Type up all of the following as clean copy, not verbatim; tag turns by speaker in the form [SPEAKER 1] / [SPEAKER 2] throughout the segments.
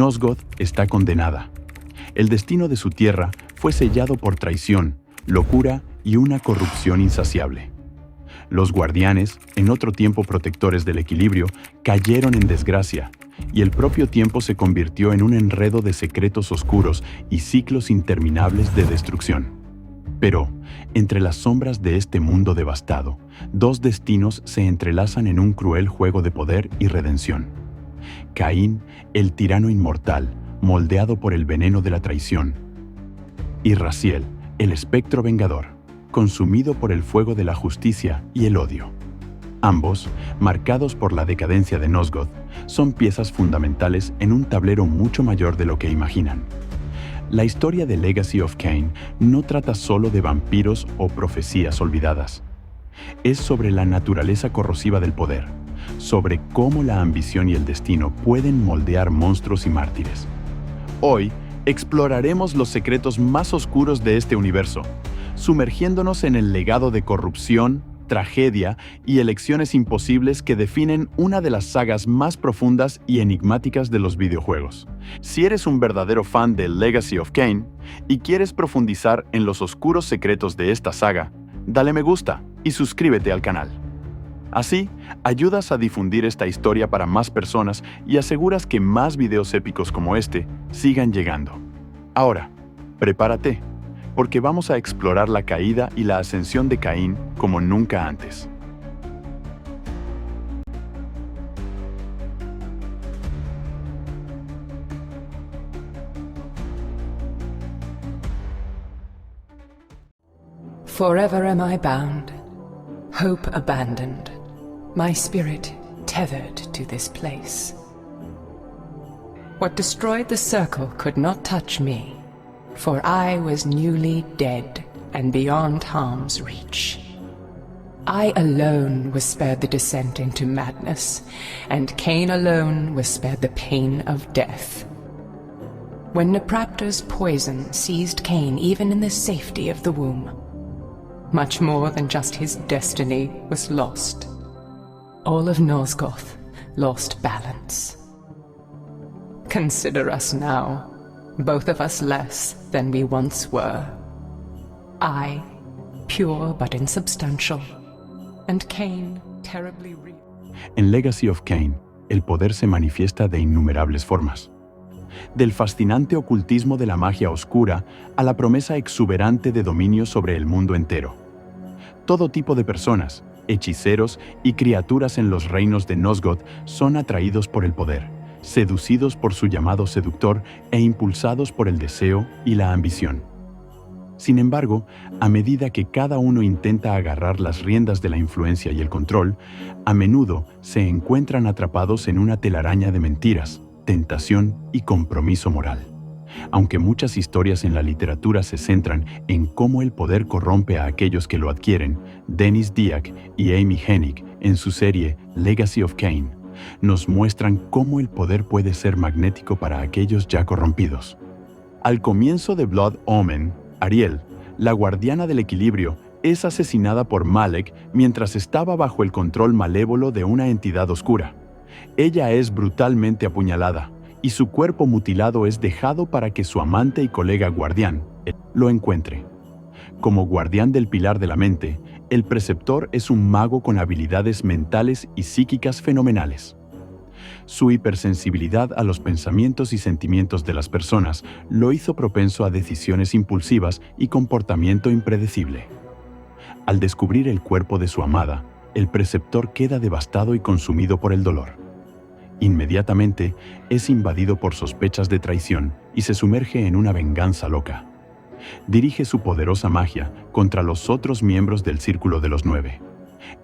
[SPEAKER 1] Nosgoth está condenada. El destino de su tierra fue sellado por traición, locura y una corrupción insaciable. Los guardianes, en otro tiempo protectores del equilibrio, cayeron en desgracia, y el propio tiempo se convirtió en un enredo de secretos oscuros y ciclos interminables de destrucción. Pero, entre las sombras de este mundo devastado, dos destinos se entrelazan en un cruel juego de poder y redención. Caín, el tirano inmortal, moldeado por el veneno de la traición, y Raziel, el espectro vengador, consumido por el fuego de la justicia y el odio. Ambos, marcados por la decadencia de Nosgoth, son piezas fundamentales en un tablero mucho mayor de lo que imaginan. La historia de Legacy of Kain no trata solo de vampiros o profecías olvidadas. Es sobre la naturaleza corrosiva del poder, sobre cómo la ambición y el destino pueden moldear monstruos y mártires. Hoy, exploraremos los secretos más oscuros de este universo, sumergiéndonos en el legado de corrupción, tragedia y elecciones imposibles que definen una de las sagas más profundas y enigmáticas de los videojuegos. Si eres un verdadero fan de Legacy of Kain y quieres profundizar en los oscuros secretos de esta saga, dale me gusta y suscríbete al canal. Así, ayudas a difundir esta historia para más personas y aseguras que más videos épicos como este sigan llegando. Ahora, prepárate, porque vamos a explorar la caída y la ascensión de Caín como nunca antes.
[SPEAKER 2] Forever am I bound, hope abandoned, my spirit tethered to this place. What destroyed the circle could not touch me, for I was newly dead and beyond harm's reach. I alone was spared the descent into madness, and Cain alone was spared the pain of death. When Napraptor's poison seized Cain even in the safety of the womb, much more than just his destiny was lost. All of Nosgoth lost balance. Consider us now, both of us less than we once were. I, pure but insubstantial, and Cain, terribly real.
[SPEAKER 1] En Legacy of Kain, el poder se manifiesta de innumerables formas. Del fascinante ocultismo de la magia oscura a la promesa exuberante de dominio sobre el mundo entero. Todo tipo de personas, hechiceros y criaturas en los reinos de Nosgoth son atraídos por el poder, seducidos por su llamado seductor e impulsados por el deseo y la ambición. Sin embargo, a medida que cada uno intenta agarrar las riendas de la influencia y el control, a menudo se encuentran atrapados en una telaraña de mentiras, tentación y compromiso moral. Aunque muchas historias en la literatura se centran en cómo el poder corrompe a aquellos que lo adquieren, Dennis Dyack y Amy Hennig, en su serie Legacy of Kain, nos muestran cómo el poder puede ser magnético para aquellos ya corrompidos. Al comienzo de Blood Omen, Ariel, la guardiana del equilibrio, es asesinada por Malek mientras estaba bajo el control malévolo de una entidad oscura. Ella es brutalmente apuñalada, y su cuerpo mutilado es dejado para que su amante y colega guardián lo encuentre. Como guardián del pilar de la mente, el preceptor es un mago con habilidades mentales y psíquicas fenomenales. Su hipersensibilidad a los pensamientos y sentimientos de las personas lo hizo propenso a decisiones impulsivas y comportamiento impredecible. Al descubrir el cuerpo de su amada, el preceptor queda devastado y consumido por el dolor. Inmediatamente, es invadido por sospechas de traición y se sumerge en una venganza loca. Dirige su poderosa magia contra los otros miembros del Círculo de los Nueve.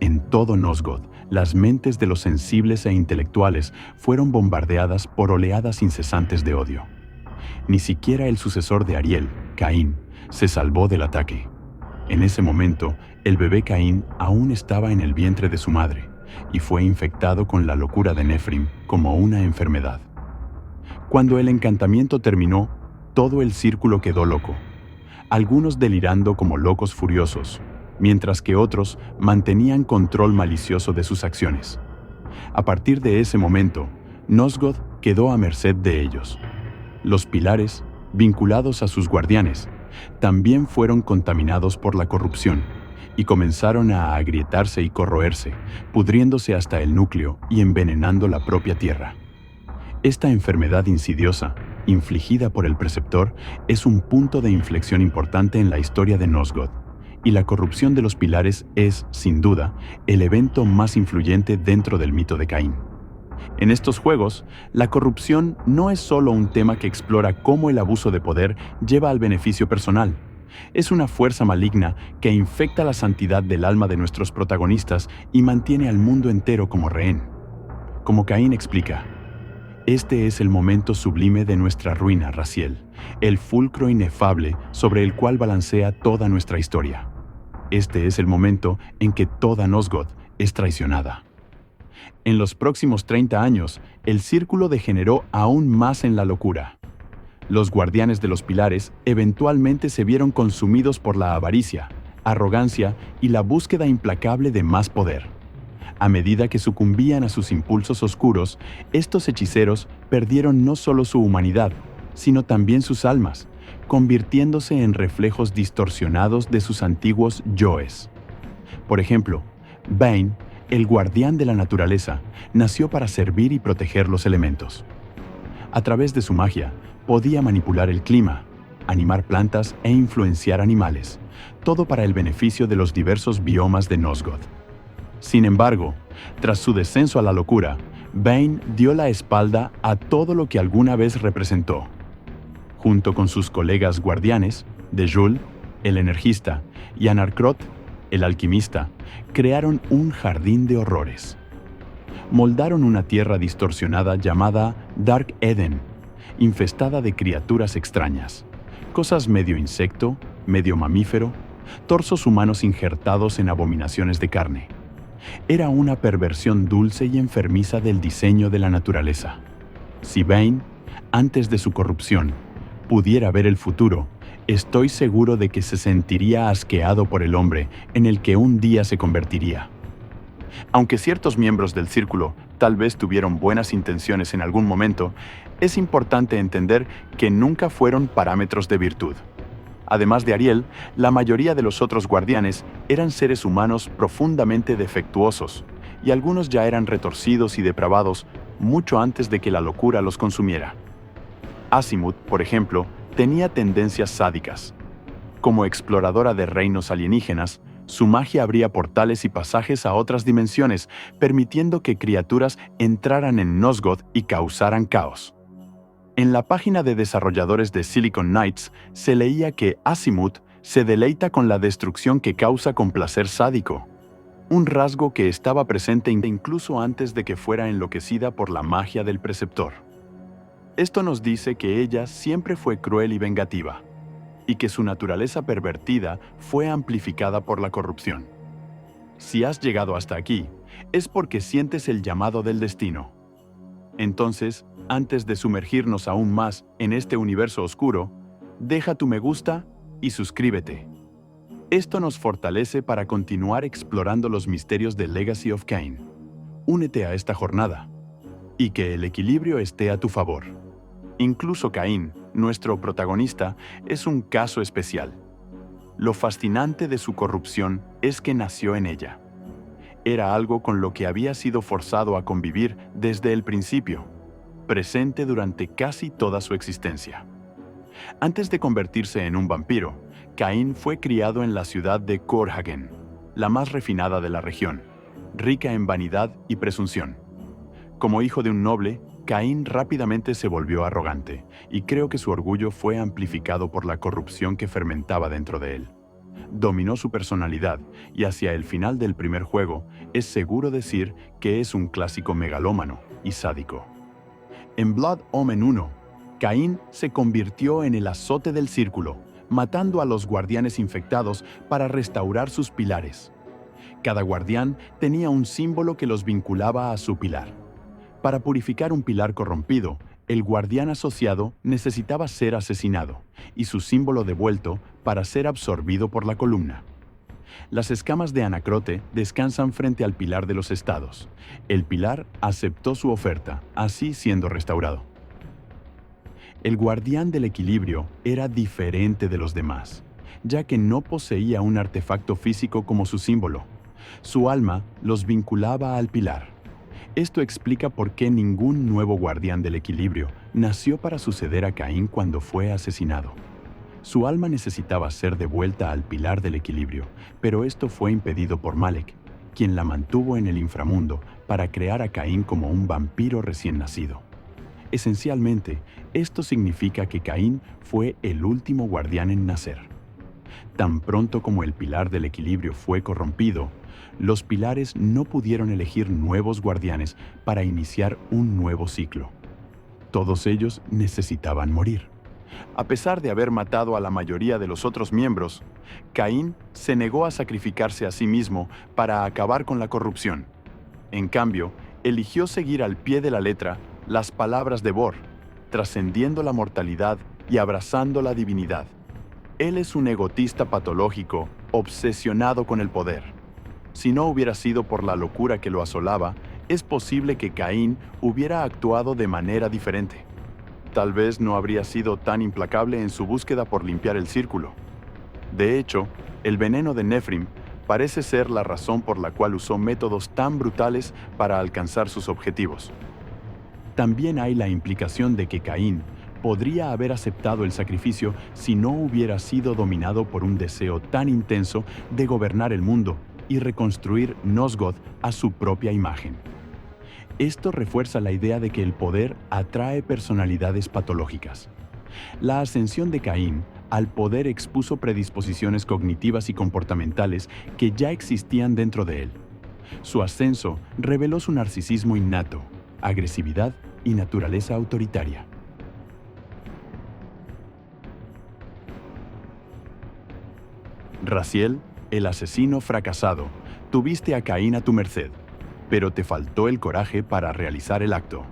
[SPEAKER 1] En todo Nosgoth, las mentes de los sensibles e intelectuales fueron bombardeadas por oleadas incesantes de odio. Ni siquiera el sucesor de Ariel, Caín, se salvó del ataque. En ese momento, el bebé Caín aún estaba en el vientre de su madre y fue infectado con la locura de Nephilim como una enfermedad. Cuando el encantamiento terminó, todo el círculo quedó loco, algunos delirando como locos furiosos, mientras que otros mantenían control malicioso de sus acciones. A partir de ese momento, Nosgoth quedó a merced de ellos. Los pilares, vinculados a sus guardianes, también fueron contaminados por la corrupción y comenzaron a agrietarse y corroerse, pudriéndose hasta el núcleo y envenenando la propia tierra. Esta enfermedad insidiosa, infligida por el preceptor, es un punto de inflexión importante en la historia de Nosgoth, y la corrupción de los pilares es, sin duda, el evento más influyente dentro del mito de Caín. En estos juegos, la corrupción no es solo un tema que explora cómo el abuso de poder lleva al beneficio personal. Es una fuerza maligna que infecta la santidad del alma de nuestros protagonistas y mantiene al mundo entero como rehén. Como Caín explica, este es el momento sublime de nuestra ruina, Raziel, el fulcro inefable sobre el cual balancea toda nuestra historia. Este es el momento en que toda Nosgoth es traicionada. En los próximos 30 años, el círculo degeneró aún más en la locura. Los guardianes de los pilares eventualmente se vieron consumidos por la avaricia, arrogancia y la búsqueda implacable de más poder. A medida que sucumbían a sus impulsos oscuros, estos hechiceros perdieron no solo su humanidad, sino también sus almas, convirtiéndose en reflejos distorsionados de sus antiguos yoes. Por ejemplo, Bane, el guardián de la naturaleza, nació para servir y proteger los elementos. A través de su magia, podía manipular el clima, animar plantas e influenciar animales, todo para el beneficio de los diversos biomas de Nosgoth. Sin embargo, tras su descenso a la locura, Bane dio la espalda a todo lo que alguna vez representó. Junto con sus colegas guardianes, Dejul, el energista, y Anarkrot, el alquimista, crearon un jardín de horrores. Moldaron una tierra distorsionada llamada Dark Eden, infestada de criaturas extrañas, cosas medio insecto, medio mamífero, torsos humanos injertados en abominaciones de carne. Era una perversión dulce y enfermiza del diseño de la naturaleza. Si Bane, antes de su corrupción, pudiera ver el futuro, estoy seguro de que se sentiría asqueado por el hombre en el que un día se convertiría. Aunque ciertos miembros del círculo tal vez tuvieron buenas intenciones en algún momento, es importante entender que nunca fueron parámetros de virtud. Además de Ariel, la mayoría de los otros guardianes eran seres humanos profundamente defectuosos, y algunos ya eran retorcidos y depravados mucho antes de que la locura los consumiera. Azimuth, por ejemplo, tenía tendencias sádicas. Como exploradora de reinos alienígenas, su magia abría portales y pasajes a otras dimensiones, permitiendo que criaturas entraran en Nosgoth y causaran caos. En la página de desarrolladores de Silicon Knights se leía que Azimuth se deleita con la destrucción que causa con placer sádico, un rasgo que estaba presente incluso antes de que fuera enloquecida por la magia del preceptor. Esto nos dice que ella siempre fue cruel y vengativa, y que su naturaleza pervertida fue amplificada por la corrupción. Si has llegado hasta aquí, es porque sientes el llamado del destino. Entonces, antes de sumergirnos aún más en este universo oscuro, deja tu me gusta y suscríbete. Esto nos fortalece para continuar explorando los misterios de Legacy of Kain. Únete a esta jornada, y que el equilibrio esté a tu favor. Incluso Caín, nuestro protagonista, es un caso especial. Lo fascinante de su corrupción es que nació en ella. Era algo con lo que había sido forzado a convivir desde el principio, presente durante casi toda su existencia. Antes de convertirse en un vampiro, Caín fue criado en la ciudad de Courhagen, la más refinada de la región, rica en vanidad y presunción. Como hijo de un noble, Caín rápidamente se volvió arrogante, y creo que su orgullo fue amplificado por la corrupción que fermentaba dentro de él. Dominó su personalidad, y hacia el final del primer juego, es seguro decir que es un clásico megalómano y sádico. En Blood Omen 1, Caín se convirtió en el azote del círculo, matando a los guardianes infectados para restaurar sus pilares. Cada guardián tenía un símbolo que los vinculaba a su pilar. Para purificar un pilar corrompido, el guardián asociado necesitaba ser asesinado, y su símbolo devuelto para ser absorbido por la columna. Las escamas de Anacrote descansan frente al pilar de los estados. El pilar aceptó su oferta, así siendo restaurado. El guardián del equilibrio era diferente de los demás, ya que no poseía un artefacto físico como su símbolo. Su alma los vinculaba al pilar. Esto explica por qué ningún nuevo guardián del equilibrio nació para suceder a Caín cuando fue asesinado. Su alma necesitaba ser devuelta al pilar del equilibrio, pero esto fue impedido por Malek, quien la mantuvo en el inframundo para crear a Caín como un vampiro recién nacido. Esencialmente, esto significa que Caín fue el último guardián en nacer. Tan pronto como el pilar del equilibrio fue corrompido, los pilares no pudieron elegir nuevos guardianes para iniciar un nuevo ciclo. Todos ellos necesitaban morir. A pesar de haber matado a la mayoría de los otros miembros, Caín se negó a sacrificarse a sí mismo para acabar con la corrupción. En cambio, eligió seguir al pie de la letra las palabras de Bor, trascendiendo la mortalidad y abrazando la divinidad. Él es un egotista patológico, obsesionado con el poder. Si no hubiera sido por la locura que lo asolaba, es posible que Caín hubiera actuado de manera diferente. Tal vez no habría sido tan implacable en su búsqueda por limpiar el círculo. De hecho, el veneno de Nephilim parece ser la razón por la cual usó métodos tan brutales para alcanzar sus objetivos. También hay la implicación de que Caín podría haber aceptado el sacrificio si no hubiera sido dominado por un deseo tan intenso de gobernar el mundo y reconstruir Nosgoth a su propia imagen. Esto refuerza la idea de que el poder atrae personalidades patológicas. La ascensión de Caín al poder expuso predisposiciones cognitivas y comportamentales que ya existían dentro de él. Su ascenso reveló su narcisismo innato, agresividad y naturaleza autoritaria. Raziel, el asesino fracasado, tuviste a Caín a tu merced, pero te faltó el coraje para realizar el acto.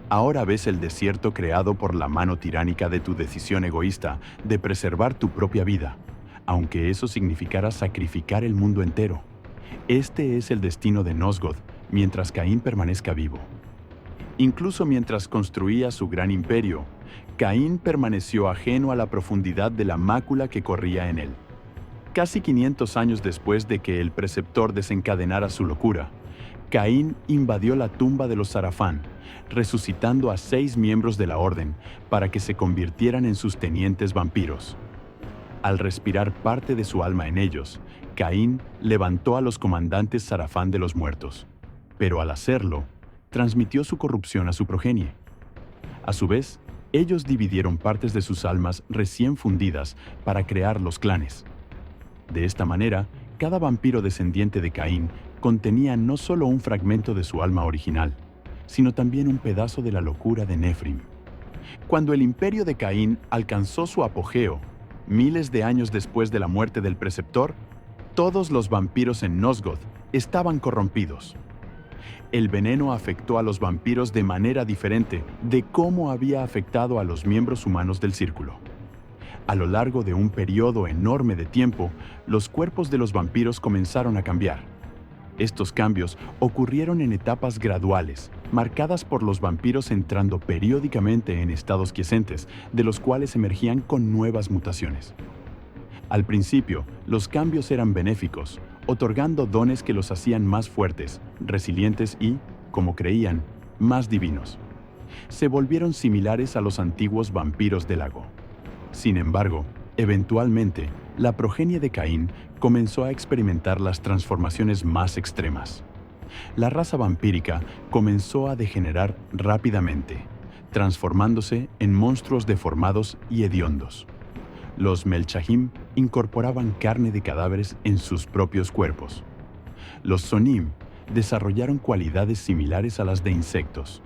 [SPEAKER 1] Ahora ves el desierto creado por la mano tiránica de tu decisión egoísta de preservar tu propia vida, aunque eso significara sacrificar el mundo entero. Este es el destino de Nosgoth mientras Caín permanezca vivo. Incluso mientras construía su gran imperio, Caín permaneció ajeno a la profundidad de la mácula que corría en él. Casi 500 años después de que el preceptor desencadenara su locura, Caín invadió la tumba de los Sarafán, resucitando a 6 miembros de la orden para que se convirtieran en sus tenientes vampiros. Al respirar parte de su alma en ellos, Caín levantó a los comandantes Sarafán de los muertos, pero al hacerlo, transmitió su corrupción a su progenie. A su vez, ellos dividieron partes de sus almas recién fundidas para crear los clanes. De esta manera, cada vampiro descendiente de Caín contenía no solo un fragmento de su alma original, sino también un pedazo de la locura de Nephilim. Cuando el imperio de Caín alcanzó su apogeo, miles de años después de la muerte del preceptor, todos los vampiros en Nosgoth estaban corrompidos. El veneno afectó a los vampiros de manera diferente de cómo había afectado a los miembros humanos del círculo. A lo largo de un periodo enorme de tiempo, los cuerpos de los vampiros comenzaron a cambiar. Estos cambios ocurrieron en etapas graduales, marcadas por los vampiros entrando periódicamente en estados quiescentes, de los cuales emergían con nuevas mutaciones. Al principio, los cambios eran benéficos, otorgando dones que los hacían más fuertes, resilientes y, como creían, más divinos. Se volvieron similares a los antiguos vampiros del lago. Sin embargo, eventualmente, la progenie de Caín comenzó a experimentar las transformaciones más extremas. La raza vampírica comenzó a degenerar rápidamente, transformándose en monstruos deformados y hediondos. Los Melchahim incorporaban carne de cadáveres en sus propios cuerpos. Los Sonim desarrollaron cualidades similares a las de insectos.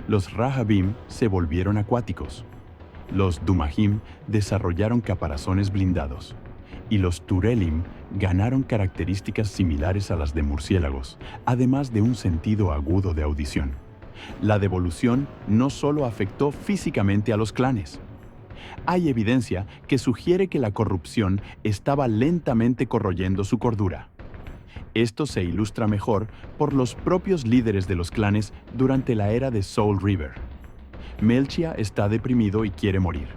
[SPEAKER 1] Los Rahabim se volvieron acuáticos. Los Dumahim desarrollaron caparazones blindados. Y los Turelim ganaron características similares a las de murciélagos, además de un sentido agudo de audición. La devolución no solo afectó físicamente a los clanes. Hay evidencia que sugiere que la corrupción estaba lentamente corroyendo su cordura. Esto se ilustra mejor por los propios líderes de los clanes durante la era de Soul River. Melchia está deprimido y quiere morir.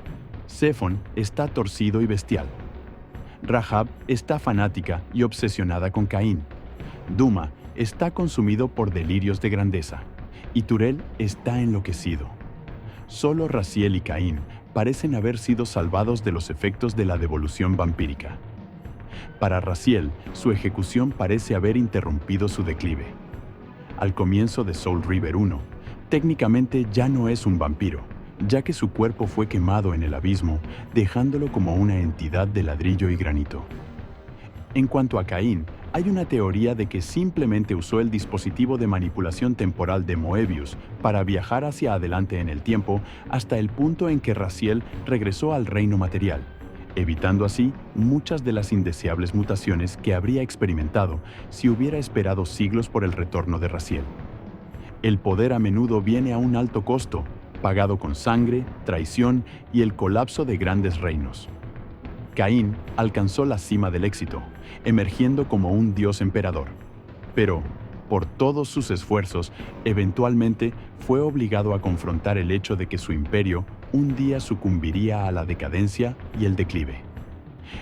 [SPEAKER 1] Zephon está torcido y bestial. Rahab está fanática y obsesionada con Caín. Duma está consumido por delirios de grandeza. Y Turel está enloquecido. Solo Raziel y Caín parecen haber sido salvados de los efectos de la devolución vampírica. Para Raziel, su ejecución parece haber interrumpido su declive. Al comienzo de Soul River 1, técnicamente ya no es un vampiro, ya que su cuerpo fue quemado en el abismo, dejándolo como una entidad de ladrillo y granito. En cuanto a Caín, hay una teoría de que simplemente usó el dispositivo de manipulación temporal de Moebius para viajar hacia adelante en el tiempo hasta el punto en que Raziel regresó al reino material, evitando así muchas de las indeseables mutaciones que habría experimentado si hubiera esperado siglos por el retorno de Raziel. El poder a menudo viene a un alto costo, pagado con sangre, traición y el colapso de grandes reinos. Caín alcanzó la cima del éxito, emergiendo como un dios emperador. Pero, por todos sus esfuerzos, eventualmente fue obligado a confrontar el hecho de que su imperio un día sucumbiría a la decadencia y el declive.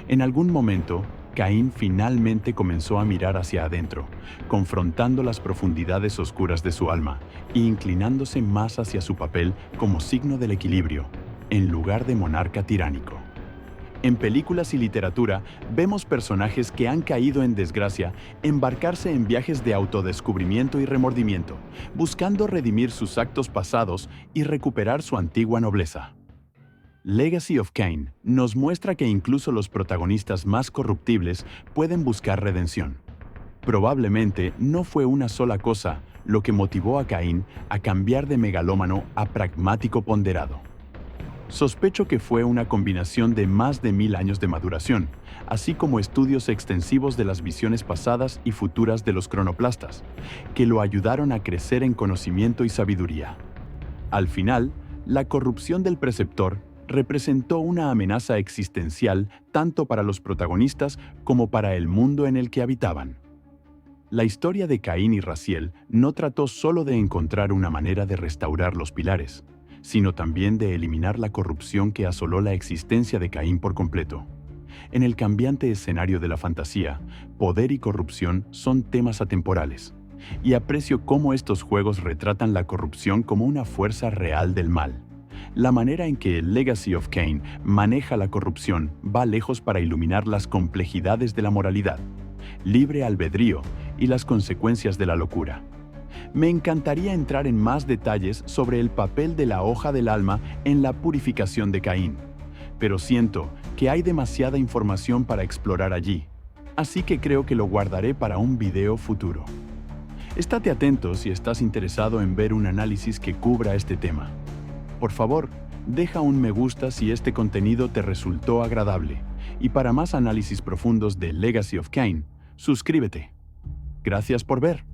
[SPEAKER 1] En algún momento, Caín finalmente comenzó a mirar hacia adentro, confrontando las profundidades oscuras de su alma e inclinándose más hacia su papel como signo del equilibrio, en lugar de monarca tiránico. En películas y literatura, vemos personajes que han caído en desgracia embarcarse en viajes de autodescubrimiento y remordimiento, buscando redimir sus actos pasados y recuperar su antigua nobleza. Legacy of Kain nos muestra que incluso los protagonistas más corruptibles pueden buscar redención. Probablemente no fue una sola cosa lo que motivó a Caín a cambiar de megalómano a pragmático ponderado. Sospecho que fue una combinación de más de 1000 años de maduración, así como estudios extensivos de las visiones pasadas y futuras de los cronoplastas, que lo ayudaron a crecer en conocimiento y sabiduría. Al final, la corrupción del preceptor representó una amenaza existencial tanto para los protagonistas como para el mundo en el que habitaban. La historia de Caín y Raziel no trató solo de encontrar una manera de restaurar los pilares, sino también de eliminar la corrupción que asoló la existencia de Caín por completo. En el cambiante escenario de la fantasía, poder y corrupción son temas atemporales, y aprecio cómo estos juegos retratan la corrupción como una fuerza real del mal. La manera en que Legacy of Kain maneja la corrupción va lejos para iluminar las complejidades de la moralidad, libre albedrío y las consecuencias de la locura. Me encantaría entrar en más detalles sobre el papel de la hoja del alma en la purificación de Caín, pero siento que hay demasiada información para explorar allí, así que creo que lo guardaré para un video futuro. Estate atento si estás interesado en ver un análisis que cubra este tema. Por favor, deja un me gusta si este contenido te resultó agradable, y para más análisis profundos de Legacy of Kain, suscríbete. Gracias por ver.